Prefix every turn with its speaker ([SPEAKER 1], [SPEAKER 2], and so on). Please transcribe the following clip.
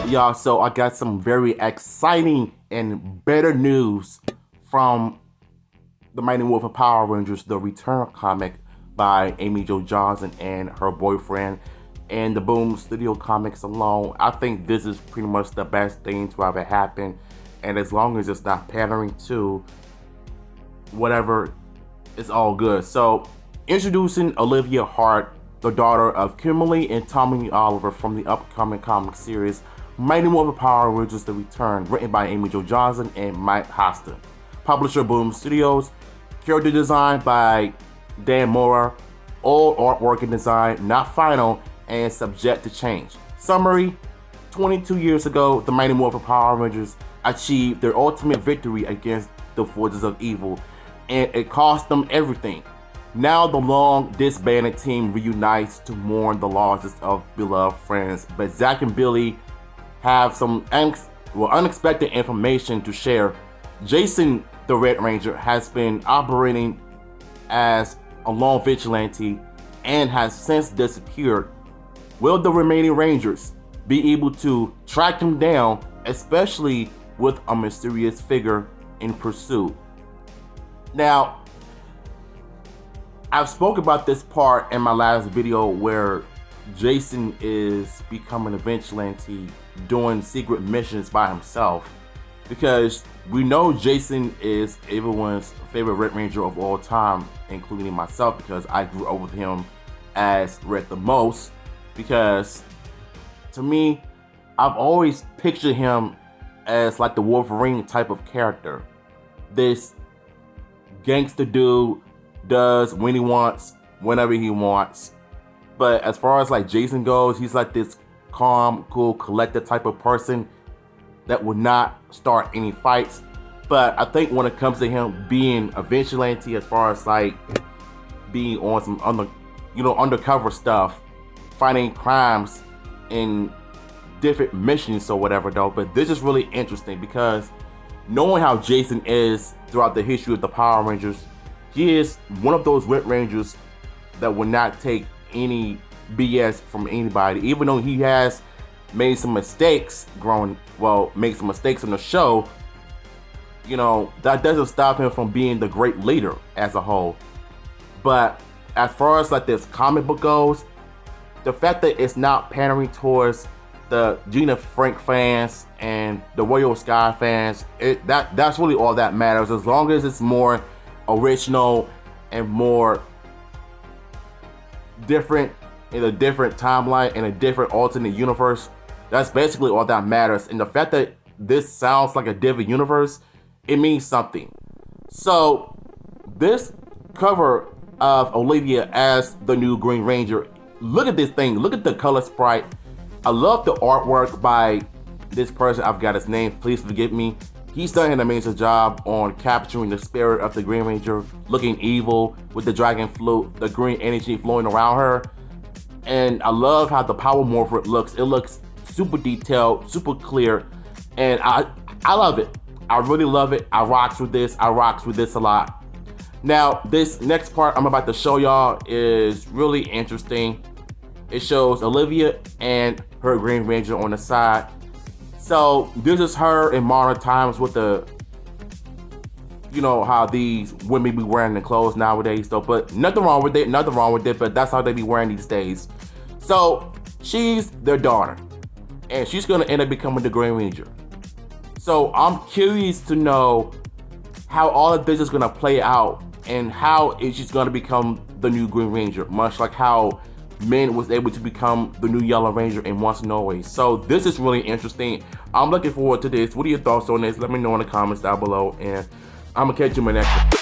[SPEAKER 1] up, y'all? So I got some very exciting and better news from the Mighty Morphin Power Rangers, the Return comic by Amy Jo Johnson and her boyfriend, and the Boom Studio Comics alone. I think this is pretty much the best thing to ever happen, and as long as it's not pandering to whatever, it's all good. So, introducing Olivia Hart, the daughter of Kimberly and Tommy Oliver from the upcoming comic series Mighty Morphin Power Rangers: The Return, written by Amy Jo Johnson and Mike Hostin. Publisher Boom Studios. Character design by Dan Mora. All artwork and design not final and subject to change. Summary: 22 years ago, the Mighty Morphin Power Rangers achieved their ultimate victory against the forces of evil, and it cost them everything. Now the long disbanded team reunites to mourn the losses of beloved friends, but Zach and Billy have some unexpected information to share. Jason, the Red Ranger, has been operating as a lone vigilante and has since disappeared. Will the remaining Rangers be able to track him down, especially with a mysterious figure in pursuit? Now, I've spoke about this part in my last video where Jason is becoming a vigilante doing secret missions by himself, because we know Jason is everyone's favorite Red Ranger of all time, including myself, because I grew up with him as Red the most, because to me, I've always pictured him as like the Wolverine type of character. This gangster dude does when he wants, whenever he wants. But as far as like Jason goes, he's like this calm, cool, collected type of person that would not start any fights. But I think when it comes to him being a vigilante, as far as like being on some undercover stuff, fighting crimes in different missions or whatever though. But this is really interesting because knowing how Jason is throughout the history of the Power Rangers, he is one of those Red Rangers that will not take any BS from anybody, even though he has made some mistakes made some mistakes in the show. You know, that doesn't stop him from being the great leader as a whole. But as far as like this comic book goes, the fact that it's not pandering towards the Jenna Frank fans and the Royal Sky fans, that's really all that matters. As long as it's more original and more different in a different timeline, in a different alternate universe, that's basically all that matters. And the fact that this sounds like a different universe, it means something. So this cover of Olivia as the new Green Ranger, look at this thing, look at the color sprite. I love the artwork by this person, I've got his name, please forgive me. He's done an amazing job on capturing the spirit of the Green Ranger, looking evil with the dragon flute, the green energy flowing around her. And I love how the power morpher looks. It looks super detailed, super clear, and I love it. I really love it. I rocks with this. I rocks with this a lot. Now, this next part I'm about to show y'all is really interesting. It shows Olivia and her Green Ranger on the side. So this is her in modern times with the, how these women be wearing the clothes nowadays though, but nothing wrong with it, but that's how they be wearing these days. So she's their daughter, and she's gonna end up becoming the Green Ranger. So I'm curious to know how all of this is gonna play out, and how she's gonna become the new Green Ranger, much like how Min was able to become the new Yellow Ranger in Once and Always. So this is really interesting. I'm looking forward to this. What are your thoughts on this? Let me know in the comments down below, and I'm gonna catch you in my next one.